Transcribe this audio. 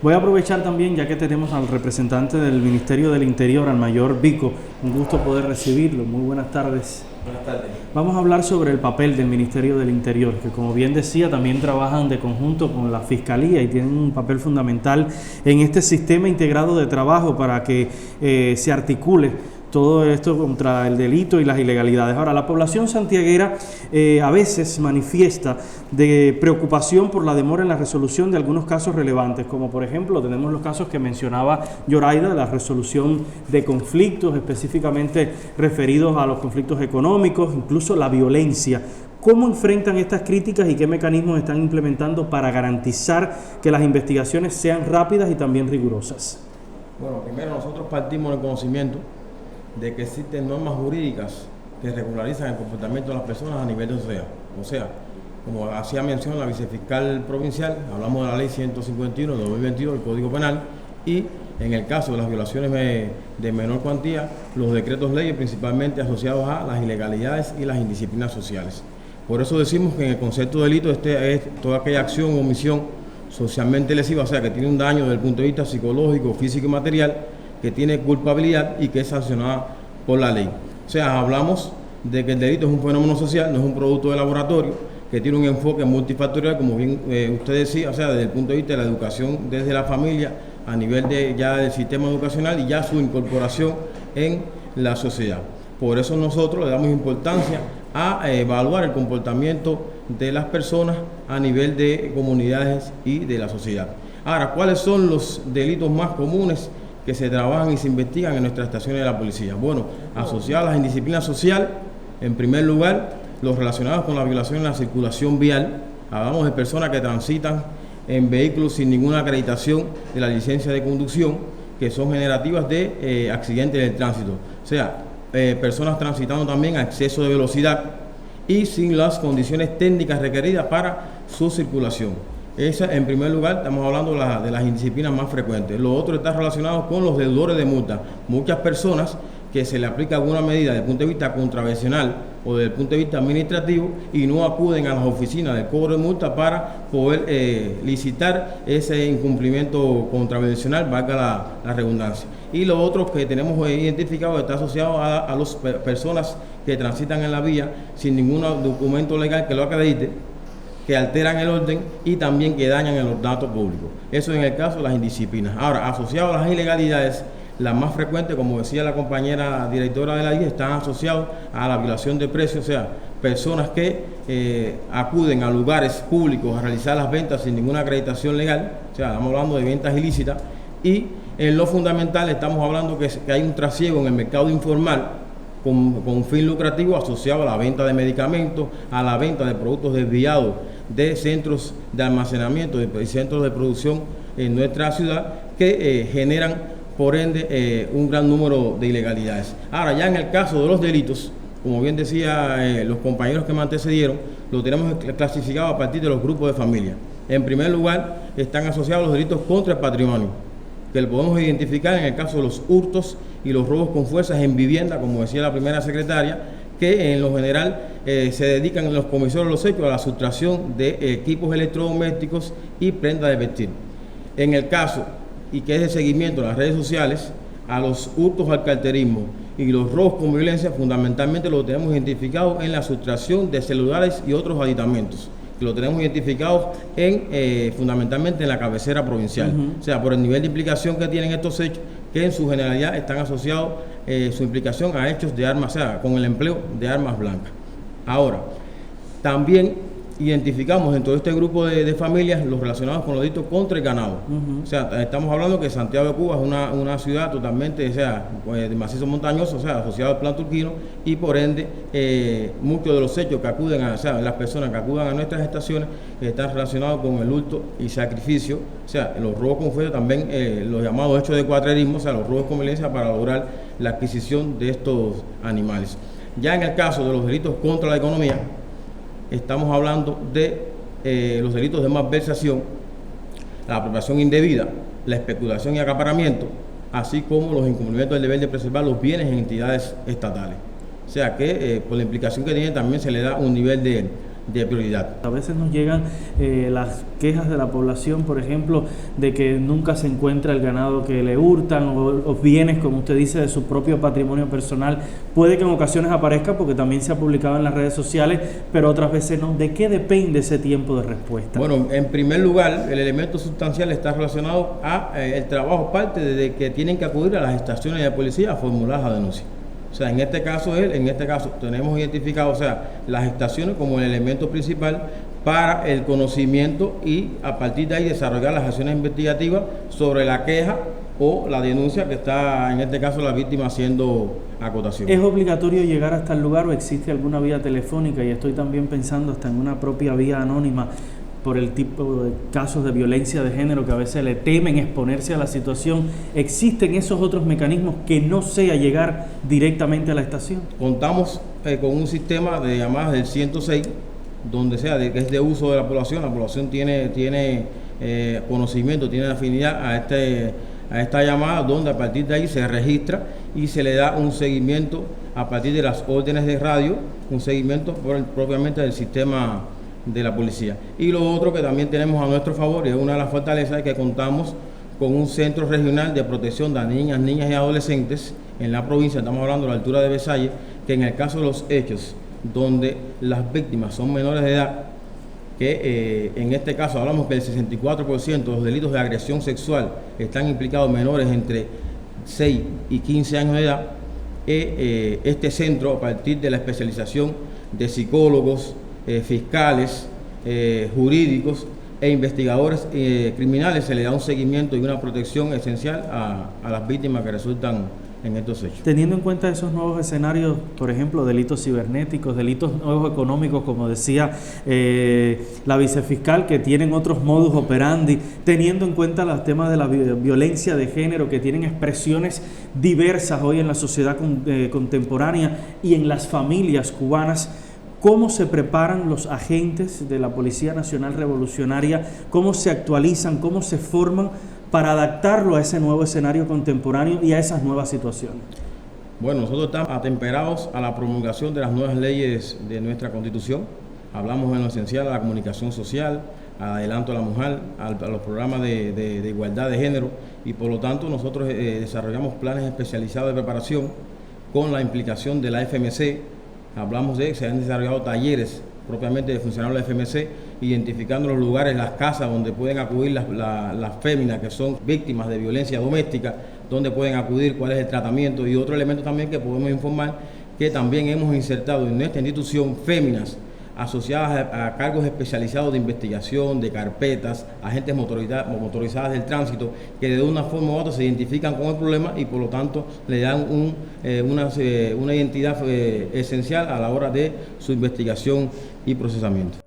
Voy a aprovechar también, ya que tenemos al representante del Ministerio del Interior, al mayor Vico, un gusto poder recibirlo. Muy buenas tardes. Buenas tardes. Vamos a hablar sobre el papel del Ministerio del Interior, que como bien decía, también trabajan de conjunto con la Fiscalía y tienen un papel fundamental en este sistema integrado de trabajo para que se articule todo esto contra el delito y las ilegalidades. Ahora, la población santiaguera a veces manifiesta de preocupación por la demora en la resolución de algunos casos relevantes, como por ejemplo tenemos los casos que mencionaba Yoraida, la resolución de conflictos específicamente referidos a los conflictos económicos, incluso la violencia. ¿Cómo enfrentan estas críticas y qué mecanismos están implementando para garantizar que las investigaciones sean rápidas y también rigurosas? Bueno, primero nosotros partimos del conocimiento de que existen normas jurídicas que regularizan el comportamiento de las personas a nivel de sociedad. O sea, como hacía mención la vicefiscal provincial, hablamos de la ley 151 de 2022 del Código Penal, y en el caso de las violaciones de menor cuantía, los decretos leyes principalmente asociados a las ilegalidades y las indisciplinas sociales. Por eso decimos que en el concepto de delito es toda aquella acción o omisión socialmente lesiva, o sea, que tiene un daño desde el punto de vista psicológico, físico y material, que tiene culpabilidad y que es sancionada por la ley. O sea, hablamos de que el delito es un fenómeno social, no es un producto de laboratorio, que tiene un enfoque multifactorial, como bien usted decía, o sea, desde el punto de vista de la educación desde la familia, a nivel ya del sistema educacional y ya su incorporación en la sociedad. Por eso nosotros le damos importancia a evaluar el comportamiento de las personas a nivel de comunidades y de la sociedad. Ahora, ¿cuáles son los delitos más comunes que se trabajan y se investigan en nuestras estaciones de la policía? Bueno, asociados a la indisciplina social, en primer lugar, los relacionados con la violación en la circulación vial. Hablamos de personas que transitan en vehículos sin ninguna acreditación de la licencia de conducción, que son generativas de accidentes del tránsito. O sea, personas transitando también a exceso de velocidad y sin las condiciones técnicas requeridas para su circulación. Esa, en primer lugar, estamos hablando de las indisciplinas más frecuentes. Lo otro está relacionado con los deudores de multa. Muchas personas que se le aplica alguna medida desde el punto de vista contravencional o desde el punto de vista administrativo y no acuden a las oficinas del cobro de multa para poder licitar ese incumplimiento contravencional, valga la redundancia. Y lo otro que tenemos identificado está asociado a las personas que transitan en la vía sin ningún documento legal que lo acredite, que alteran el orden y también que dañan el ornato público. Eso en el caso de las indisciplinas. Ahora, asociado a las ilegalidades, las más frecuentes, como decía la compañera directora de la DIE, están asociados a la violación de precios, o sea, personas que acuden a lugares públicos a realizar las ventas sin ninguna acreditación legal, o sea, estamos hablando de ventas ilícitas, y en lo fundamental estamos hablando que hay un trasiego en el mercado informal con fin lucrativo asociado a la venta de medicamentos, a la venta de productos desviados de centros de almacenamiento y centros de producción en nuestra ciudad que generan, por ende, un gran número de ilegalidades. Ahora, ya en el caso de los delitos, como bien decía los compañeros que me antecedieron, lo tenemos clasificado a partir de los grupos de familia. En primer lugar, están asociados los delitos contra el patrimonio, que lo podemos identificar en el caso de los hurtos y los robos con fuerzas en vivienda, como decía la primera secretaria, que en lo general se dedican los comisarios de los hechos a la sustracción de equipos electrodomésticos y prendas de vestir. En el caso, y que es de seguimiento en las redes sociales, a los hurtos al carterismo y los robos con violencia, fundamentalmente lo tenemos identificado en la sustracción de celulares y otros aditamentos, que lo tenemos identificado fundamentalmente en la cabecera provincial. O sea, por el nivel de implicación que tienen estos hechos, que en su generalidad están asociados su implicación a hechos de armas, o sea, con el empleo de armas blancas. Ahora, también identificamos dentro de este grupo de familias los relacionados con los delitos contra el ganado. O sea, estamos hablando que Santiago de Cuba es una ciudad totalmente, o sea, de macizo montañoso, o sea, asociado al plan turquino, y por ende, muchos de los hechos que acuden o sea, las personas que acudan a nuestras estaciones están relacionados con el hurto y sacrificio, o sea, los robos con fuerza, también los llamados hechos de cuatrerismo, o sea, los robos con violencia para lograr la adquisición de estos animales. Ya en el caso de los delitos contra la economía, estamos hablando de los delitos de malversación, la apropiación indebida, la especulación y acaparamiento, así como los incumplimientos del deber de preservar los bienes en entidades estatales. O sea que por la implicación que tiene también se le da un nivel de prioridad. A veces nos llegan las quejas de la población, por ejemplo, de que nunca se encuentra el ganado que le hurtan o bienes, como usted dice, de su propio patrimonio personal. Puede que en ocasiones aparezca porque también se ha publicado en las redes sociales, pero otras veces no. ¿De qué depende ese tiempo de respuesta? Bueno, en primer lugar, el elemento sustancial está relacionado a el trabajo, parte de que tienen que acudir a las estaciones de policía a formular la denuncia. O sea, en este caso tenemos identificado, o sea, las estaciones como el elemento principal para el conocimiento y a partir de ahí desarrollar las acciones investigativas sobre la queja o la denuncia que está, en este caso, la víctima haciendo acotación. ¿Es obligatorio llegar hasta el lugar o existe alguna vía telefónica? Y estoy también pensando hasta en una propia vía anónima por el tipo de casos de violencia de género que a veces le temen exponerse a la situación. ¿Existen esos otros mecanismos que no sea llegar directamente a la estación? Contamos con un sistema de llamadas del 106, donde que es de uso de la población tiene conocimiento, tiene afinidad a esta llamada, donde a partir de ahí se registra y se le da un seguimiento a partir de las órdenes de radio, un seguimiento propiamente del sistema de la policía. Y lo otro que también tenemos a nuestro favor, y es una de las fortalezas, es que contamos con un centro regional de protección de niñas y adolescentes en la provincia, estamos hablando de la altura de Versalles, que en el caso de los hechos donde las víctimas son menores de edad, que en este caso hablamos que el 64% de los delitos de agresión sexual están implicados menores entre 6 y 15 años de edad, este centro, a partir de la especialización de psicólogos, fiscales, jurídicos e investigadores criminales, se le da un seguimiento y una protección esencial a las víctimas que resultan en estos hechos. Teniendo en cuenta esos nuevos escenarios, por ejemplo, delitos cibernéticos, delitos nuevos económicos, como decía la vicefiscal, que tienen otros modus operandi, teniendo en cuenta los temas de la violencia de género, que tienen expresiones diversas hoy en la sociedad contemporánea y en las familias cubanas, ¿cómo se preparan los agentes de la Policía Nacional Revolucionaria? ¿Cómo se actualizan? ¿Cómo se forman para adaptarlo a ese nuevo escenario contemporáneo y a esas nuevas situaciones? Bueno, nosotros estamos atemperados a la promulgación de las nuevas leyes de nuestra Constitución. Hablamos en lo esencial a la comunicación social, al adelanto a la mujer, a los programas de igualdad de género, y por lo tanto nosotros desarrollamos planes especializados de preparación con la implicación de la FMC. Hablamos de que se han desarrollado talleres propiamente de funcionarios de la FMC, identificando los lugares, las casas donde pueden acudir las féminas que son víctimas de violencia doméstica, donde pueden acudir, cuál es el tratamiento, y otro elemento también que podemos informar, que también hemos insertado en nuestra institución féminas asociadas a cargos especializados de investigación, de carpetas, agentes motorizadas del tránsito, que de una forma u otra se identifican con el problema y por lo tanto le dan una identidad esencial a la hora de su investigación y procesamiento.